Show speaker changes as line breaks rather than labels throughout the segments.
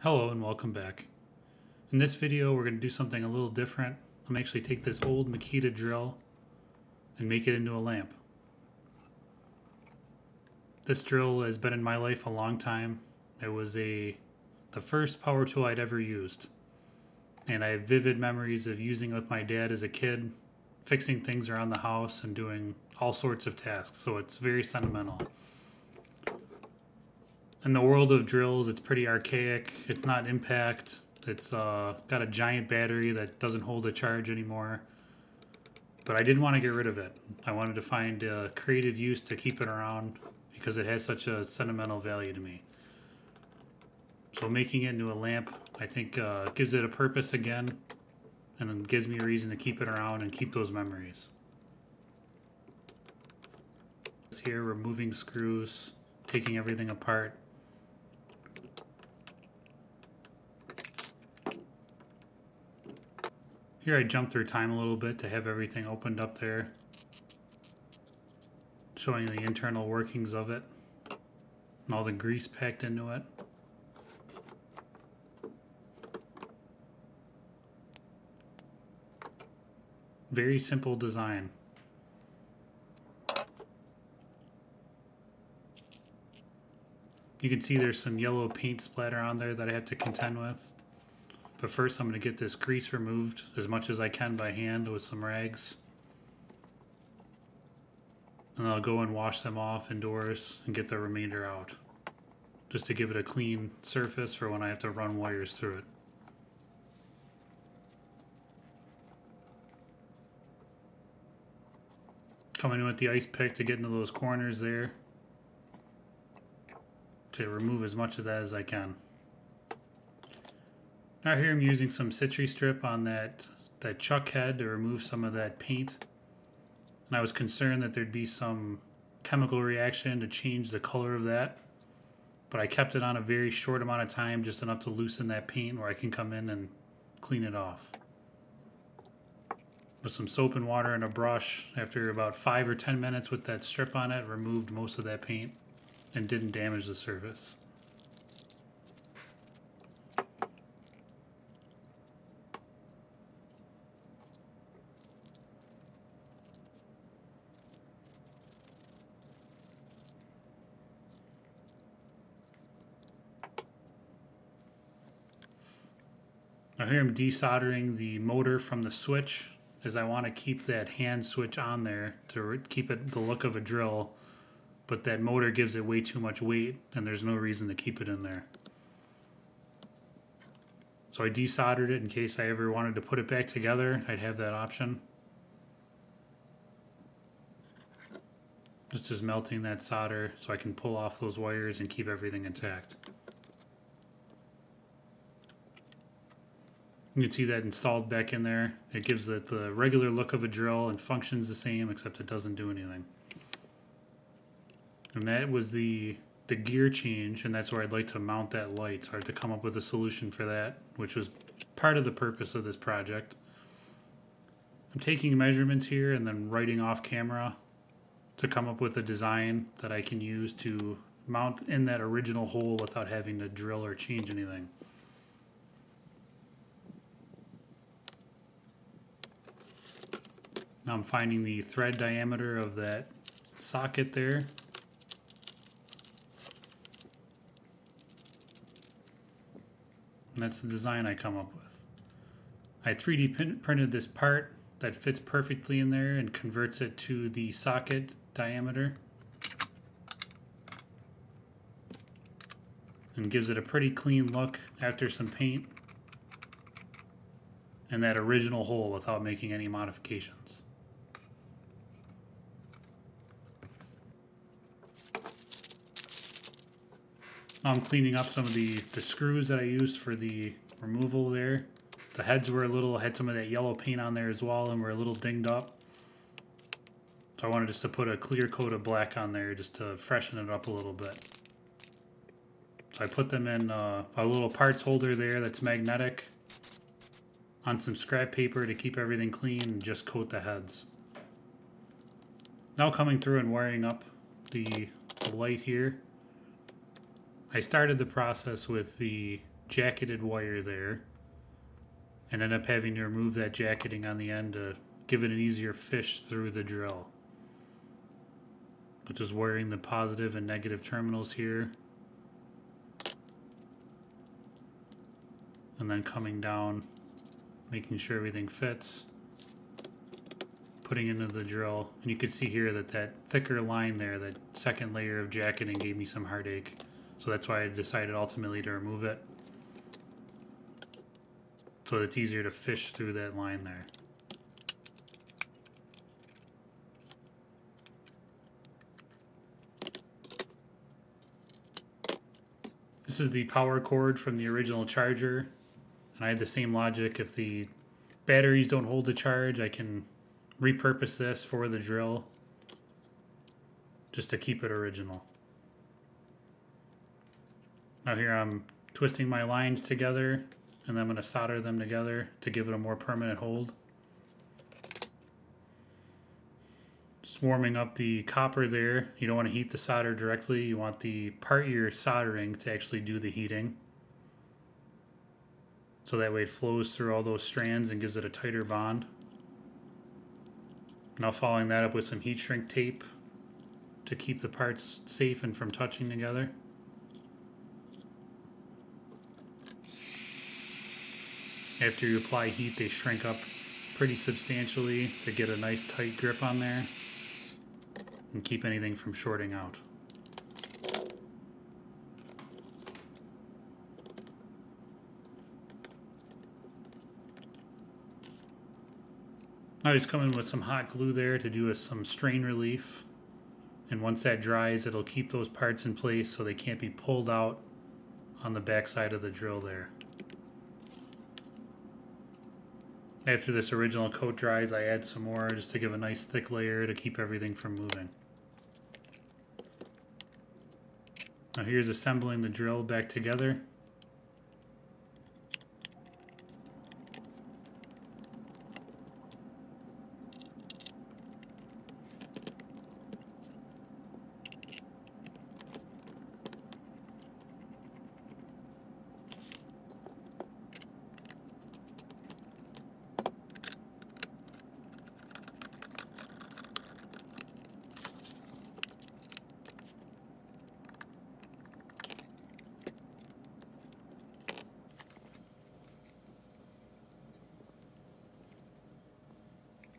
Hello and welcome back. In this video we're going to do something a little different. I'm actually take this old Makita drill and make it into a lamp. This drill has been in my life a long time. It was the first power tool I'd ever used. And I have vivid memories of using it with my dad as a kid, fixing things around the house and doing all sorts of tasks, so it's very sentimental. In the world of drills, it's pretty archaic. It's not impact. It's got a giant battery that doesn't hold a charge anymore. But I didn't want to get rid of it. I wanted to find a creative use to keep it around because it has such a sentimental value to me. So making it into a lamp, I think gives it a purpose again, and it gives me a reason to keep it around and keep those memories. Here, removing screws, taking everything apart. Here I jumped through time a little bit to have everything opened up there, showing the internal workings of it and all the grease packed into it. Very simple design. You can see there's some yellow paint splatter on there that I have to contend with. But first I'm going to get this grease removed as much as I can by hand with some rags. And I'll go and wash them off indoors and get the remainder out, just to give it a clean surface for when I have to run wires through it. Coming in with the ice pick to get into those corners there, to remove as much of that as I can. Now here I'm using some Citri strip on that chuck head to remove some of that paint. And I was concerned that there'd be some chemical reaction to change the color of that. But I kept it on a very short amount of time, just enough to loosen that paint where I can come in and clean it off. With some soap and water and a brush, after about 5 or 10 minutes with that strip on it, removed most of that paint and didn't damage the surface. Now here I'm desoldering the motor from the switch, as I want to keep that hand switch on there to keep it the look of a drill, but that motor gives it way too much weight and there's no reason to keep it in there. So I desoldered it in case I ever wanted to put it back together. I'd have that option. Just melting that solder so I can pull off those wires and keep everything intact. You can see that installed back in there. It gives it the regular look of a drill and functions the same, except it doesn't do anything. And that was the gear change, and that's where I'd like to mount that light. So I have to come up with a solution for that, which was part of the purpose of this project. I'm taking measurements here and then writing off camera to come up with a design that I can use to mount in that original hole without having to drill or change anything. Now I'm finding the thread diameter of that socket there. And that's the design I come up with. I 3D printed this part that fits perfectly in there and converts it to the socket diameter. And gives it a pretty clean look after some paint. And that original hole without making any modifications. I'm cleaning up some of the screws that I used for the removal there. The heads were had some of that yellow paint on there as well and were a little dinged up. So I wanted just to put a clear coat of black on there just to freshen it up a little bit. So I put them in a little parts holder there that's magnetic on some scrap paper to keep everything clean and just coat the heads. Now coming through and wiring up the light here. I started the process with the jacketed wire there, and end up having to remove that jacketing on the end to give it an easier fish through the drill. But just wiring the positive and negative terminals here, and then coming down, making sure everything fits, putting into the drill. And you can see here that that thicker line there, that second layer of jacketing, gave me some heartache, so that's why I decided ultimately to remove it, so it's easier to fish through that line there. This is the power cord from the original charger, and I had the same logic. If the batteries don't hold the charge, I can repurpose this for the drill just to keep it original. Now here I'm twisting my lines together, and then I'm going to solder them together to give it a more permanent hold. Just warming up the copper there. You don't want to heat the solder directly. You want the part you're soldering to actually do the heating, so that way it flows through all those strands and gives it a tighter bond. Now following that up with some heat shrink tape to keep the parts safe and from touching together. After you apply heat, they shrink up pretty substantially to get a nice tight grip on there and keep anything from shorting out. I just come in with some hot glue there to do some strain relief, and once that dries, it'll keep those parts in place so they can't be pulled out on the back side of the drill there. After this original coat dries, I add some more just to give a nice thick layer to keep everything from moving. Now here's assembling the drill back together.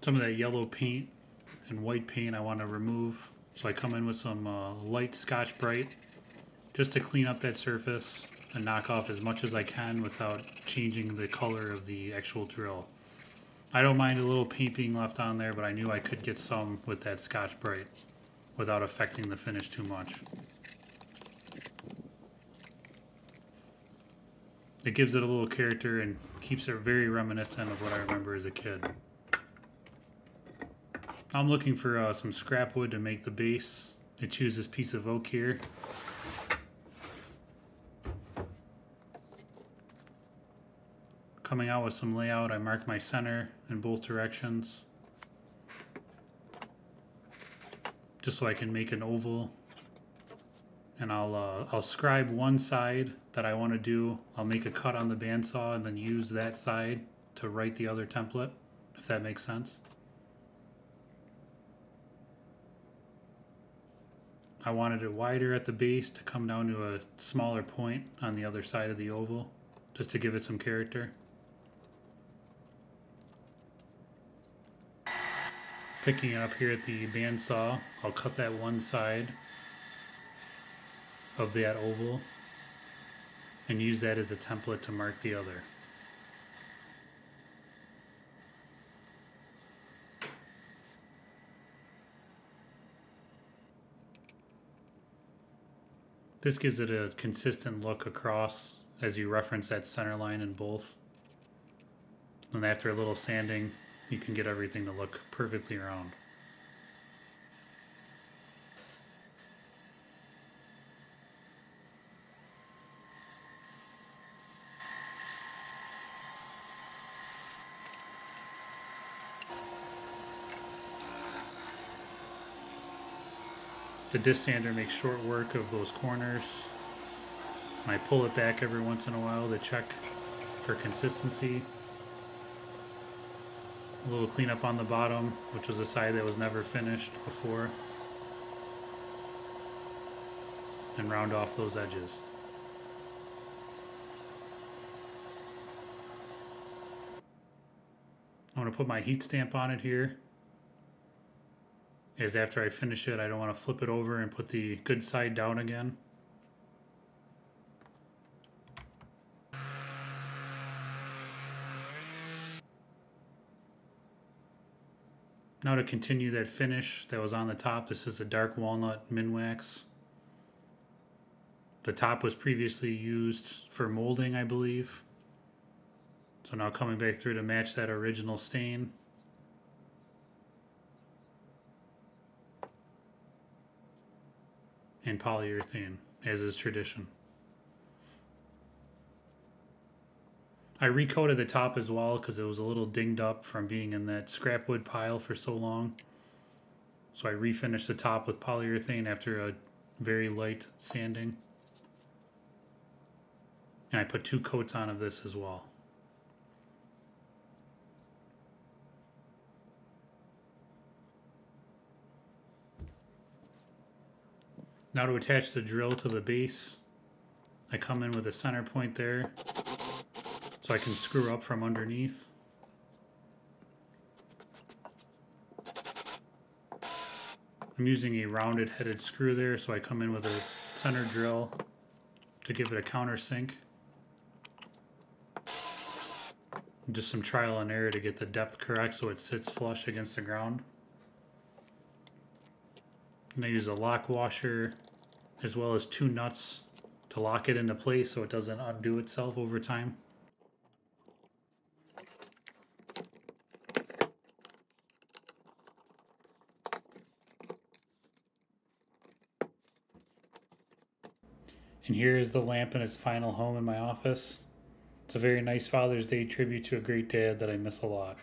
Some of that yellow paint and white paint I want to remove, so I come in with some light Scotch-Brite just to clean up that surface and knock off as much as I can without changing the color of the actual drill. I don't mind a little paint being left on there, but I knew I could get some with that Scotch-Brite without affecting the finish too much. It gives it a little character and keeps it very reminiscent of what I remember as a kid. I'm looking for some scrap wood to make the base. I choose this piece of oak here. Coming out with some layout, I mark my center in both directions, just so I can make an oval. And I'll scribe one side that I want to do. I'll make a cut on the bandsaw and then use that side to write the other template, if that makes sense. I wanted it wider at the base to come down to a smaller point on the other side of the oval, just to give it some character. Picking it up here at the bandsaw, I'll cut that one side of that oval and use that as a template to mark the other. This gives it a consistent look across as you reference that center line in both. And after a little sanding, you can get everything to look perfectly round. The disc sander makes short work of those corners, I pull it back every once in a while to check for consistency. A little cleanup on the bottom, which was a side that was never finished before. And round off those edges. I'm going to put my heat stamp on it here. As after I finish it, I don't want to flip it over and put the good side down again. Now to continue that finish that was on the top, this is a dark walnut Minwax. The top was previously used for molding, I believe. So now coming back through to match that original stain. And polyurethane, as is tradition. I recoated the top as well because it was a little dinged up from being in that scrap wood pile for so long. So I refinished the top with polyurethane after a very light sanding. And I put 2 coats on of this as well. Now to attach the drill to the base, I come in with a center point there so I can screw up from underneath. I'm using a rounded headed screw there, so I come in with a center drill to give it a countersink. Just some trial and error to get the depth correct so it sits flush against the ground. And I use a lock washer as well as 2 nuts to lock it into place so it doesn't undo itself over time. And here is the lamp in its final home in my office. It's a very nice Father's Day tribute to a great dad that I miss a lot.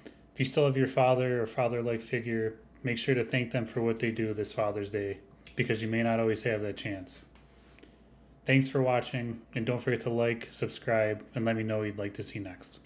If you still have your father or father-like figure, make sure to thank them for what they do this Father's Day, because you may not always have that chance. Thanks for watching, and don't forget to like, subscribe, and let me know what you'd like to see next.